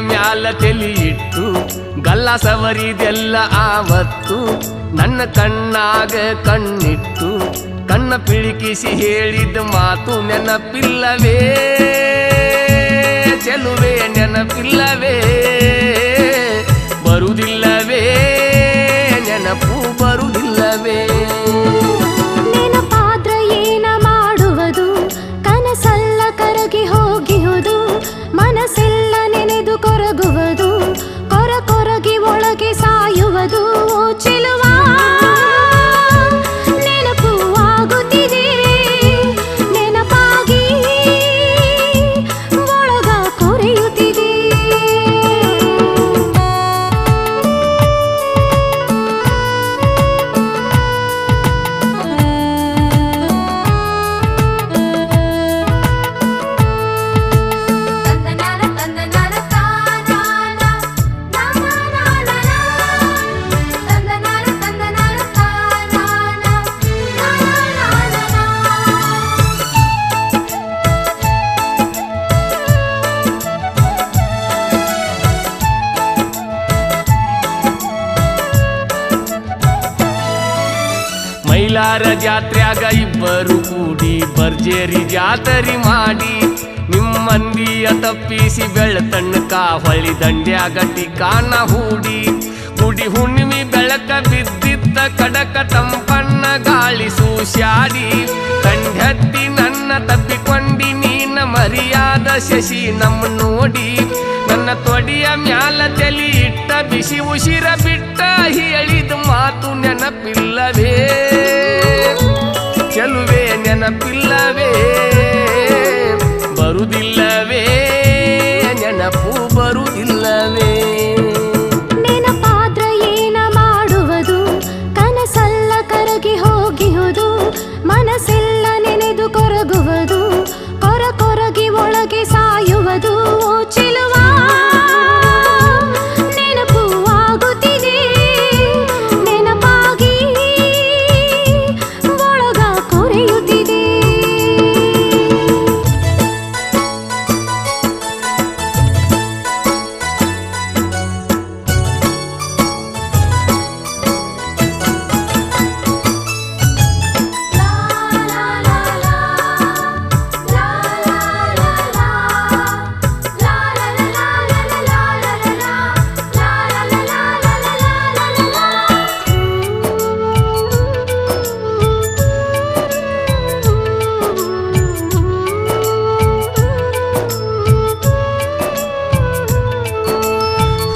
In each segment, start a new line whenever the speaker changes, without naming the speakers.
ಮ್ಯಾಲ ತಲಿ ಇಟ್ಟು ಗಲ್ಲ ಸವರಿದೆಲ್ಲ ಆವತ್ತು ನನ್ನ ಕಣ್ಣಾಗ ಕಣ್ಣಿಟ್ಟು ಕಣ್ಣ ಪಿಳಿಕಿಸಿ ಹೇಳಿದ ಮಾತು ನೆನಪಿಲ್ಲವೇ ಚೆಲುವೆ ನೆನಪಿಲ್ಲವೇ ಬರುವುದಿಲ್ಲವೇ ನೆನಪು ಬರುವುದಿಲ್ಲವೇ
ನೆನಪಾದ್ರ ಏನ ಮಾಡುವುದು ಕನಸಲ್ಲ ಕರಗಿ ಹೋಗಿಹುದು ಮನಸ್ಸೆಲ್ಲ ನೆನೆದು ಕೊರಗುವುದು ಕೊರಗಿ ಒಳಗೆ ಸಾಯುವುದು ಚೆಲುವ ನೆನಪು ಆಗುತ್ತಿದೆ ನೆನಪಾಗಿ ಒಳಗ ಕೊರೆಯುತ್ತಿದೆ
ಮೈಲಾರ ಜಾತ್ರ್ಯಾಗ ಇಬ್ಬರು ಕೂಡಿ ಭರ್ಜೇರಿ ಜಾತರಿ ಮಾಡಿ ನಿಮ್ಮಂದಿಯ ತಪ್ಪಿಸಿ ಬೆಳತಣ್ಣಕ ಹೊಳಿ ದಂಡ್ಯಾಗ ಟಿಕಾನ ಹೂಡಿ ಗುಡಿ ಹುಣ್ಣಿಮೆ ಬೆಳಕ ಬಿದ್ದಿದ್ದ ಕಡಕ ತಂಪನ್ನ ಗಾಳಿ ಸೂಸ್ಯಾಡಿ ಕಂಡತ್ತಿ ನನ್ನ ತಪ್ಪಿಕೊಂಡಿ ನೀನ ಮರಿಯಾದ ಶಶಿ ನಮ್ಮ ನೋಡಿ ನನ್ನ ತೊಡಿಯ ಮ್ಯಾಲ ತಲಿ ಇಟ್ಟ ಬಿಸಿ ಉಸಿರ ಬಿಟ್ಟ ಹೇಳಿದ ಮಾತು ನೆನಪಿಲ್ಲವೇ ಚೆಲುವೆ ನೆನಪಿಲ್ಲವೇ ಬರುವುದಿಲ್ಲವೇ ನೆನಪು ಬರುವುದಿಲ್ಲವೇ
ನೆನಪಾದ್ರ ಏನ ಮಾಡುವುದು ಕನಸಲ್ಲ ಕರಗಿ ಹೋಗಿಹುದು ಮನಸ್ಸೆಲ್ಲ ನೆನೆದು ಕೊರಗುವುದು ಕೊರಗಿ ಒಳಗೆ ಸಾಯುವುದು ಚೆಲುವ ನೆನಪು ಆಗುತ್ತಿದೆ ನೆನಪಾಗಿ ಒಳಗ ಕೊರೆಯುತ್ತಿದೆ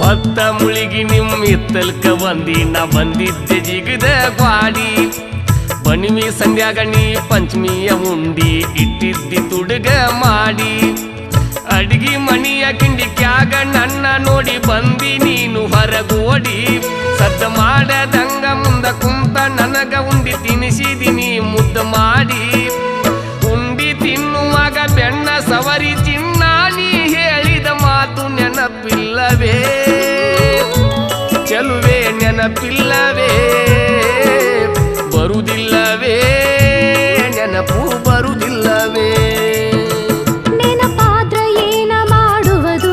ಹೊತ್ತ ಮುಳಿಗಿ ನಿಮ್ಮ ಇತ್ತಲ್ಕ ನಾ ಬಂದಿದ್ದೆ ಜಿಗದ ಗ್ವಾಡಿ ಬಣಿಮಿ ಸಂಧ್ಯಾಗ ನೀ ಪಂಚಮಿಯ ಉಂಡಿ ಇಟ್ಟಿದ್ದಿ ತುಡುಗ ಮಾಡಿ ಅಡಿಗೆ ಮಣಿಯ ಕಿಂಡಿಕ್ಯಾಗ ನನ್ನ ನೋಡಿ ಬಂದಿ ನೀನು ಹೊರಗೋಡಿ ಸದ್ದ ಮಾಡದಂಗ ಮುಂದ ಕುಂತ ನನಗ ಉಂಡಿ ತಿನಿಸಿದಿನಿ ಮುದ್ದ ಮಾಡಿ ಉಂಡಿ ತಿನ್ನುವಾಗ ಬೆಣ್ಣ ಸವರಿ ಚಿನ್ನ ನೀ ಹೇಳಿದ ಮಾತು ನೆನಪಿಲ್ಲವೇ ಚೆಲುವೆ ನೆನಪಿಲ್ಲವೇ ಬರುವುದಿಲ್ಲವೇ ನೆನಪು ಬರುವುದಿಲ್ಲವೇ
ನೆನಪಾದ್ರ ಏನ ಮಾಡುವುದು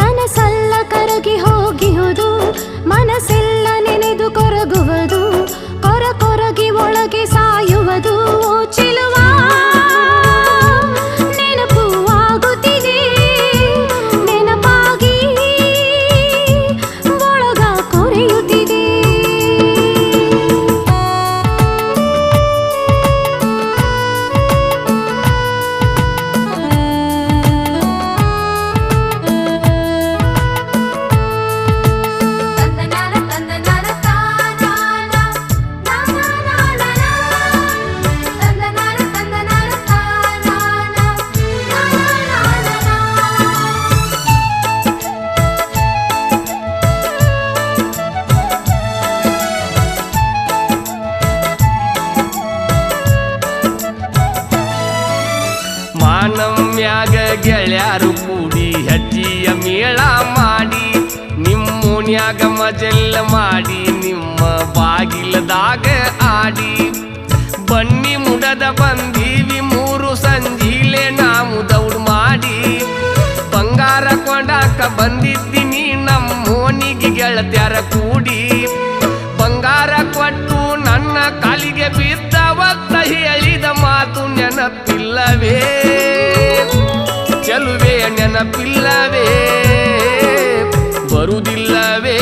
ಕನಸಲ್ಲ ಕರಗಿ ಹೋಗಿಹುದು ಮನಸ್ಸೆಲ್ಲ ನೆನೆದು ಕೊರಗುವುದು ಕೊರಗಿ ಒಳಗೆ ಸಾಯುವುದು ಚೆಲುವ ನೆನಪು ಆಗುತ್ತಿದೆ ನೆನಪಾಗಿ ಒಳಗ ಕೊರೆಯುತ್ತಿದೆ
ಮಾನಮ್ಯಾಗ ಗೆಳ್ಯಾರು ಕೂಡಿ ಹೆಜ್ಜಿಯ ಮೇಳ ಮಾಡಿ ನಿಮ್ಮೋನ್ಯಾಗ ಮಜೆಲ್ಲ ಮಾಡಿ ನಿಮ್ಮ ಬಾಗಿಲದಾಗ ಆಡಿ ಬನ್ನಿ ಮುಡದ ಬಂದೀವಿ ಮೂರು ಸಂಜೀಲೆ ನಾವು ದೌಡ್ ಮಾಡಿ ಬಂಗಾರ ಕೊಂಡಾಕ ಬಂದಿದ್ದ ಗೆಳತ್ಯಾರ ಕೂಡಿ ಬಂಗಾರ ಕೊಟ್ಟು ನನ್ನ ಕಾಲಿಗೆ ಬಿದ್ದವತ್ತ ಹೇಳಿದ ಮಾತು ನೆನಪಿಲ್ಲವೇ ಚೆಲುವೆ ನೆನಪಿಲ್ಲವೇ ಬರುವುದಿಲ್ಲವೇ